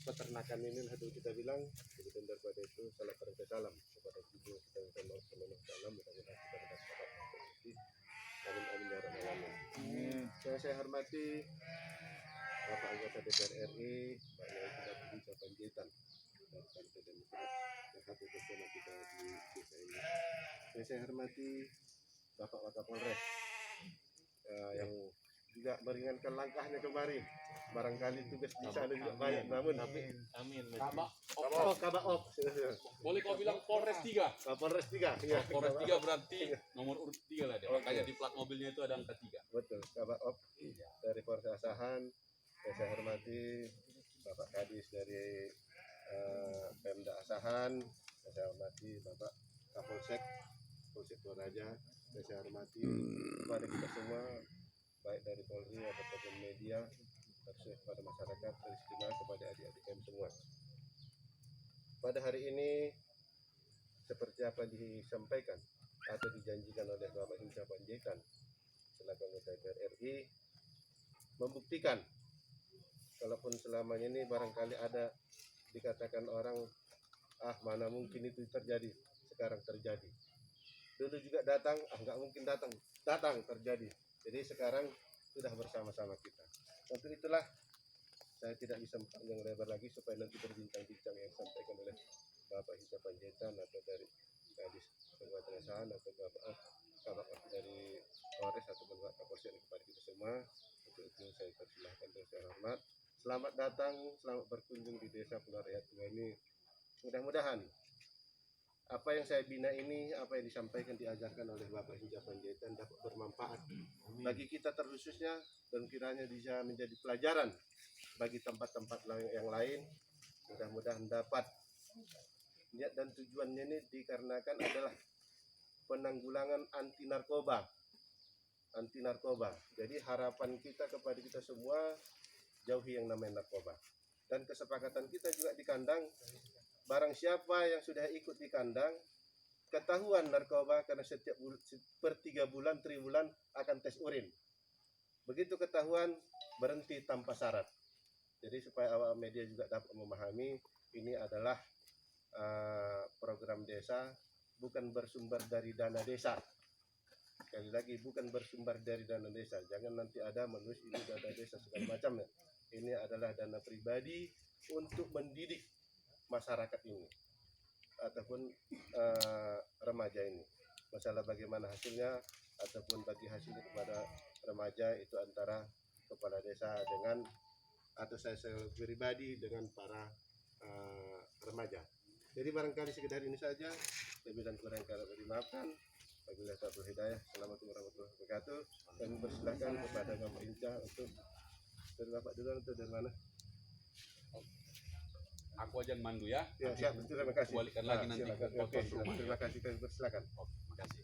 peternakan inilah dulu kita bilang. Jadi daripada itu salam salam kepada ibu kita minta maaf salam, mudah-mudahan kita mendapat rezeki. Amin amin ya rabbal alamin. Yang saya hormati Bapak anggota DPR RI, Pak Yai Budi Panjaitan dari Partai Demokrat yang hadir bersama kita di desa ini. Yang saya hormati Bapak Wakapolres yang juga meringankan langkahnya kemarin. Barangkali tugas di sana juga banyak, namun amin. Kabak Op. Boleh kau bilang Polres 3? Polres 3. Ya. Polres 3 berarti nomor urut 3 lah dia. Makanya di plat mobilnya itu ada angka 3. Betul, Kabak Op dari Polres Asahan. Yang saya hormati Bapak Kadis dari Pemda Asahan. Yang saya hormati Bapak Kapolsek Polsek Toraja. Yang saya hormati kepada kita semua, baik dari Polri ataupun media, terus kepada masyarakat, teristimewa kepada adik-adik kami semua. Pada hari ini, seperti apa disampaikan atau dijanjikan oleh Bapak Hinca Panjaitan selaku anggota DPR RI, membuktikan kalaupun selamanya ini barangkali ada dikatakan orang, mana mungkin itu terjadi, sekarang terjadi. Dulu juga datang, nggak mungkin datang terjadi. Jadi sekarang sudah bersama-sama kita. Untuk itulah saya tidak bisa panjang lebar lagi supaya nanti berbincang-bincang yang disampaikan oleh Bapak Hinca Panjaitan atau dari Kadis Kabupaten Asahan atau Bapak dari Polres ataupun Bapak Kapolsek kepada kita semua. Untuk itu saya persilahkan dan saya hormat. Selamat datang, selamat berkunjung di Desa Pulau Rakyat Tua ini. Mudah-mudahan apa yang saya bina ini, apa yang disampaikan, diajarkan oleh Bapak Hinca Panjaitan dapat bermanfaat bagi kita terkhususnya, dan kiranya bisa menjadi pelajaran bagi tempat-tempat yang lain. Mudah-mudahan dapat. Niat dan tujuannya ini dikarenakan adalah penanggulangan anti narkoba. Jadi harapan kita kepada kita semua, jauhi yang namanya narkoba. Dan kesepakatan kita juga di kandang, barang siapa yang sudah ikut di kandang, ketahuan narkoba, karena setiap per 3 bulan, triwulan akan tes urin. Begitu ketahuan, berhenti tanpa syarat. Jadi supaya awak media juga dapat memahami, ini adalah program desa, bukan bersumber dari dana desa. Sekali lagi, bukan bersumber dari dana desa. Jangan nanti ada menulis ini dana desa segala macam. Ini adalah dana pribadi untuk mendidik masyarakat ini ataupun remaja ini. Masalah bagaimana hasilnya ataupun bagi hasilnya kepada remaja itu antara kepala desa dengan atau saya pribadi dengan para remaja. Jadi barangkali sekedar ini saja. Lebih dan kurang kalau dimaafkan. Wabillahi taufiq hidayah. Assalamualaikum warahmatullahi wabarakatuh. Dan persilahkan kepada Bapak Hinca untuk dari Bapak dulu atau dari mana? Aku aja yang mandu ya. Ya, siap. Terima kasih. Balikan lagi nanti ke Oke, rumah. terima kasih. Silakan. Terima kasih.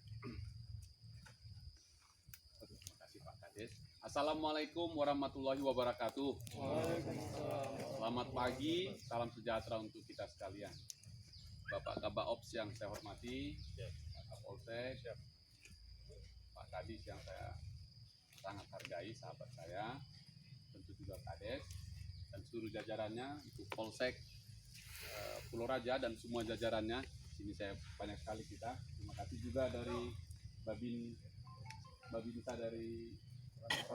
Terima kasih Pak Kadis. Assalamualaikum warahmatullahi wabarakatuh. Selamat pagi, salam sejahtera untuk kita sekalian. Bapak Kabak Ops yang saya hormati, Pak Kapolsek, Pak Kadis yang saya sangat hargai, sahabat saya, tentu juga Kades dan seluruh jajarannya, untuk Polsek Pulau Raja dan semua jajarannya. Sini saya banyak sekali kita. Terima kasih juga dari Babinsa dari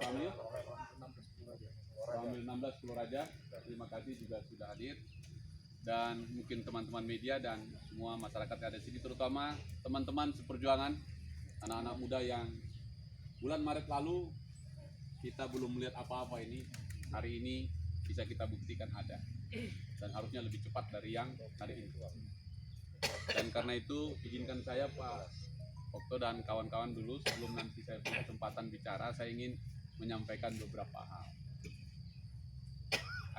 Ramil 16 Pulau Raja. Terima kasih juga sudah hadir. Dan mungkin teman-teman media dan semua masyarakat yang ada di sini, terutama teman-teman seperjuangan, anak-anak muda yang bulan Maret lalu kita belum melihat apa-apa ini. Hari ini bisa kita buktikan ada. Dan harusnya lebih cepat dari yang hari ini. Dan karena itu izinkan saya Pak Okto dan kawan-kawan dulu, sebelum nanti saya punya kesempatan bicara, saya ingin menyampaikan beberapa hal.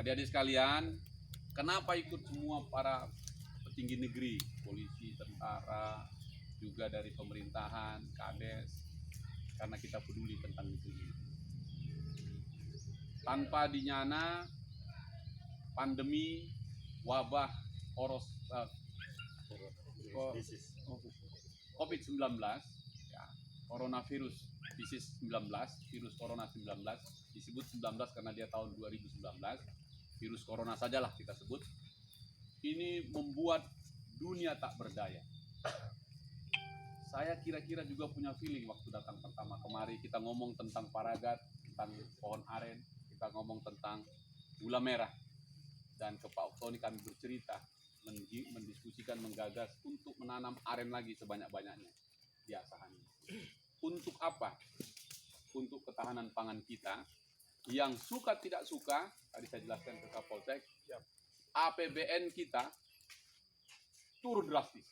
Adik-adik sekalian, kenapa ikut semua para petinggi negeri, polisi, tentara, juga dari pemerintahan, Kades? Karena kita peduli tentang negeri. Tanpa dinyana pandemi, wabah, COVID-19, ya, coronavirus, disease 19, virus corona 19, disebut 19 karena dia tahun 2019, virus corona sajalah kita sebut, ini membuat dunia tak berdaya. Saya kira-kira juga punya feeling waktu datang pertama kemari, kita ngomong tentang paragat, tentang pohon aren, kita ngomong tentang gula merah, dan ke Pak Oktoni kami bercerita, mendiskusikan, menggagas untuk menanam aren lagi sebanyak-banyaknya di Asahan ini. Untuk apa? Untuk ketahanan pangan kita, yang suka tidak suka, tadi saya jelaskan ke Kapolsek, APBN kita turun drastis.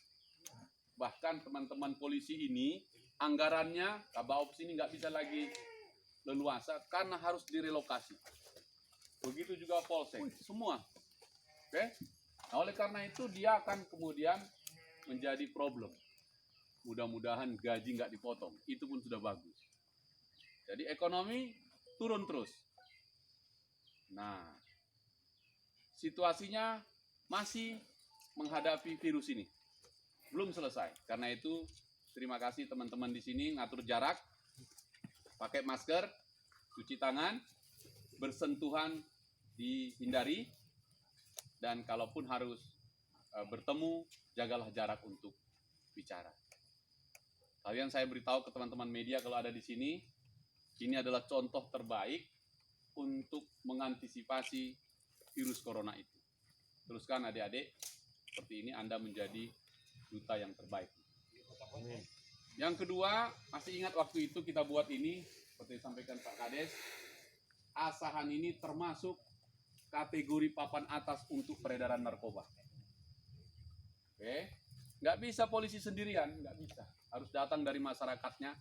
Bahkan teman-teman polisi ini, anggarannya, Kabaops ini nggak bisa lagi leluasa karena harus direlokasi. Begitu juga Polsek, semua. Oke? Nah, oleh karena itu dia akan kemudian menjadi problem. Mudah-mudahan gaji nggak dipotong, itu pun sudah bagus. Jadi ekonomi turun terus. Nah, situasinya masih menghadapi virus ini. Belum selesai. Karena itu, terima kasih teman-teman di sini ngatur jarak, pakai masker, cuci tangan, bersentuhan dihindari, dan kalaupun harus bertemu, jagalah jarak untuk bicara. Kalian saya beritahu ke teman-teman media kalau ada di sini, ini adalah contoh terbaik untuk mengantisipasi virus corona itu. Teruskan adik-adik, seperti ini Anda menjadi duta yang terbaik. Yang kedua, masih ingat waktu itu kita buat ini, seperti disampaikan Pak Kades, Asahan ini termasuk kategori papan atas untuk peredaran narkoba. Oke, nggak bisa polisi sendirian, nggak bisa. Harus datang dari masyarakatnya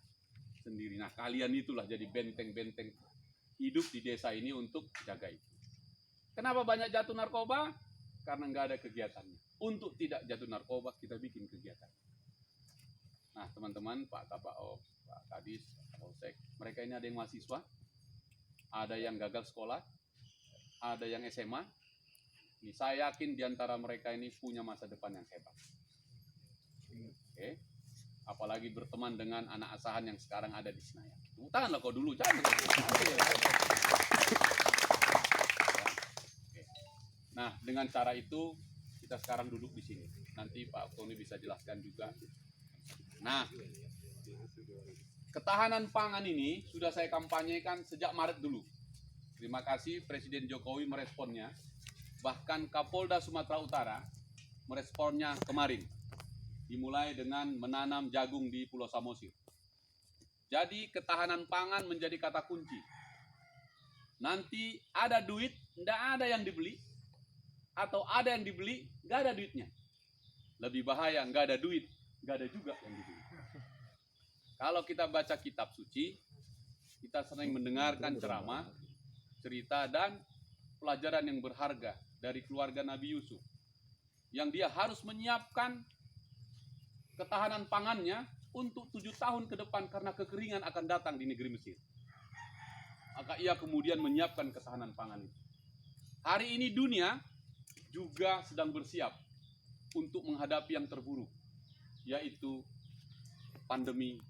sendiri. Nah, kalian itulah jadi benteng-benteng hidup di desa ini untuk jaga itu. Kenapa banyak jatuh narkoba? Karena nggak ada kegiatannya. Untuk tidak jatuh narkoba, kita bikin kegiatan. Nah, teman-teman, Pak Kabaops, Pak Kadis, Pak Polsek, mereka ini ada yang mahasiswa, ada yang gagal sekolah, ada yang SMA. Ini saya yakin di antara mereka ini punya masa depan yang hebat. Oke. Apalagi berteman dengan anak Asahan yang sekarang ada di Senayan. Tepuk tanganlah kau dulu, jangan. Nah, dengan cara itu kita sekarang duduk di sini. Nanti Pak Oktoni bisa jelaskan juga. Nah, ketahanan pangan ini sudah saya kampanyekan sejak Maret dulu. Terima kasih Presiden Jokowi meresponnya. Bahkan Kapolda Sumatera Utara meresponnya kemarin. Dimulai dengan menanam jagung di Pulau Samosir. Jadi ketahanan pangan menjadi kata kunci. Nanti ada duit, tidak ada yang dibeli. Atau ada yang dibeli, nggak ada duitnya. Lebih bahaya, nggak ada duit, nggak ada juga yang dibeli. Kalau kita baca kitab suci, kita sering mendengarkan ceramah, cerita, dan pelajaran yang berharga dari keluarga Nabi Yusuf. Yang dia harus menyiapkan ketahanan pangannya untuk 7 tahun ke depan karena kekeringan akan datang di negeri Mesir. Maka ia kemudian menyiapkan ketahanan pangan itu. Hari ini dunia juga sedang bersiap untuk menghadapi yang terburuk, yaitu pandemi